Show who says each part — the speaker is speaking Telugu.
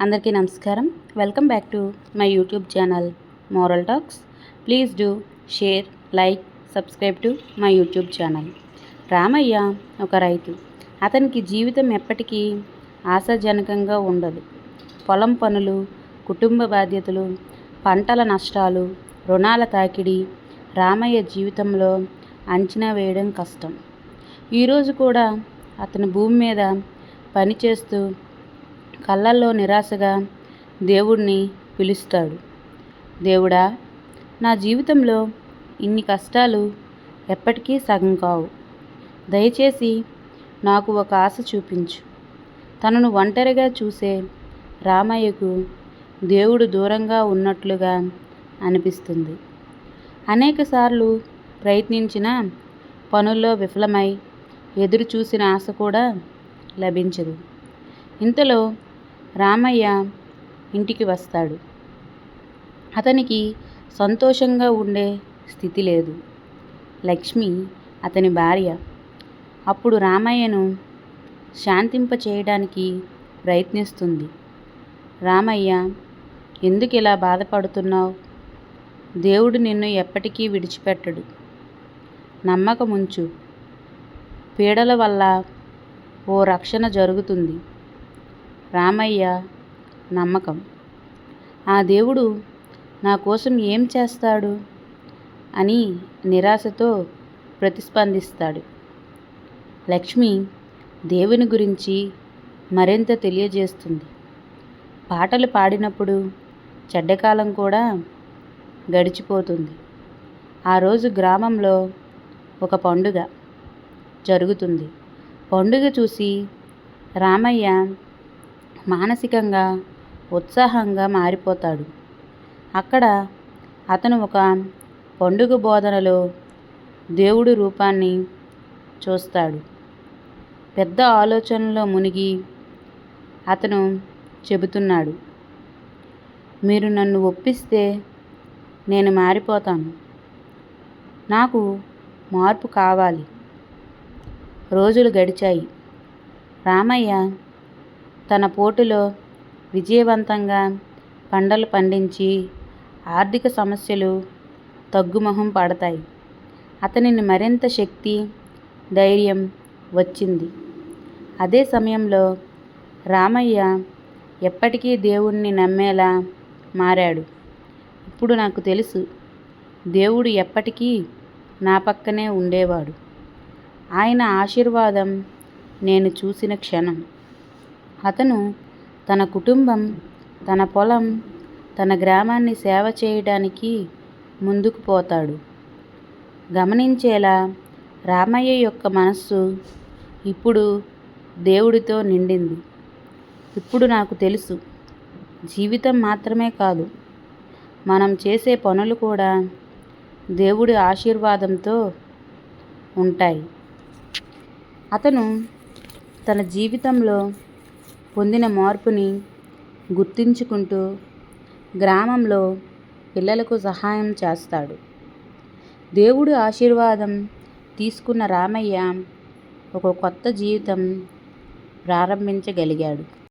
Speaker 1: అందరికీ నమస్కారం. Welcome back to my YouTube channel moral talks. Please do share, like, subscribe to my YouTube channel. Ramayya ఒక రైతు. అతనికి జీవితం ఎప్పటికీ ఆశాజనకంగా ఉండదు. పొలం పనులు, కుటుంబ బాధ్యతలు, పంటల నష్టాలు, రుణాల తాకిడి రామయ్య జీవితంలో అంచనా వేయడం కష్టం. ఈరోజు కూడా అతను భూమి మీద పనిచేస్తూ కళ్ళల్లో నిరాశగా దేవుడిని పిలుస్తాడు. దేవుడా, నా జీవితంలో ఇన్ని కష్టాలు ఎప్పటికీ సగం కావు. దయచేసి నాకు ఒక ఆశ చూపించు. తనను ఒంటరిగా చూసే రామయ్యకు దేవుడు దూరంగా ఉన్నట్లుగా అనిపిస్తుంది. అనేకసార్లు ప్రయత్నించిన పనుల్లో విఫలమై ఎదురు చూసిన ఆశ కూడా లభించదు. ఇంతలో రామయ్య ఇంటికి వస్తాడు. అతనికి సంతోషంగా ఉండే స్థితి లేదు. లక్ష్మి అతని భార్య. అప్పుడు రామయ్యను శాంతింపచేయడానికి ప్రయత్నిస్తుంది. రామయ్య, ఎందుకు ఇలా బాధపడుతున్నావు? దేవుడు నిన్ను ఎప్పటికీ విడిచిపెట్టడు. నమ్మకముంచు. పీడల వల్ల ఓ రక్షణ జరుగుతుంది. రామయ్య నమ్మకం. ఆ దేవుడు నా కోసం ఏం చేస్తాడు అని నిరాశతో ప్రతిస్పందిస్తాడు. లక్ష్మి దేవుని గురించి మరింత తెలియజేస్తుంది. పాటలు పాడినప్పుడు చెడ్డకాలం కూడా గడిచిపోతుంది. ఆ రోజు గ్రామంలో ఒక పండుగ జరుగుతుంది. పండుగ చూసి రామయ్య మానసికంగా ఉత్సాహంగా మారిపోతాడు. అక్కడ అతను ఒక పండుగ బోధనలో దేవుడి రూపాన్ని చూస్తాడు. పెద్ద ఆలోచనలో మునిగి అతను చెబుతున్నాడు, మీరు నన్ను ఒప్పిస్తే నేను మారిపోతాను. నాకు మార్పు కావాలి. రోజులు గడిచాయి. రామయ్య తన పోటులో విజయవంతంగా పంటలు పండించి ఆర్థిక సమస్యలు తగ్గుముఖం పడతాయి. అతనిని మరింత శక్తి, ధైర్యం వచ్చింది. అదే సమయంలో రామయ్య ఎప్పటికీ దేవుణ్ణి నమ్మేలా మారాడు. ఇప్పుడు నాకు తెలుసు, దేవుడు ఎప్పటికీ నా పక్కనే ఉండేవాడు. ఆయన ఆశీర్వాదం నేను చూసిన క్షణం. అతను తన కుటుంబం, తన పొలం, తన గ్రామాన్ని సేవ చేయడానికి ముందుకు పోతాడు. గమనించేలా రామయ్య యొక్క మనస్సు ఇప్పుడు దేవుడితో నిండింది. ఇప్పుడు నాకు తెలుసు, జీవితం మాత్రమే కాదు, మనం చేసే పనులు కూడా దేవుడి ఆశీర్వాదంతో ఉంటాయి. అతను తన జీవితంలో పొందిన మార్పుని గుర్తించుకుంటూ గ్రామంలో పిల్లలకు సహాయం చేస్తాడు. దేవుడి ఆశీర్వాదం తీసుకున్న రామయ్య ఒక కొత్త జీవితం ప్రారంభించగలిగాడు.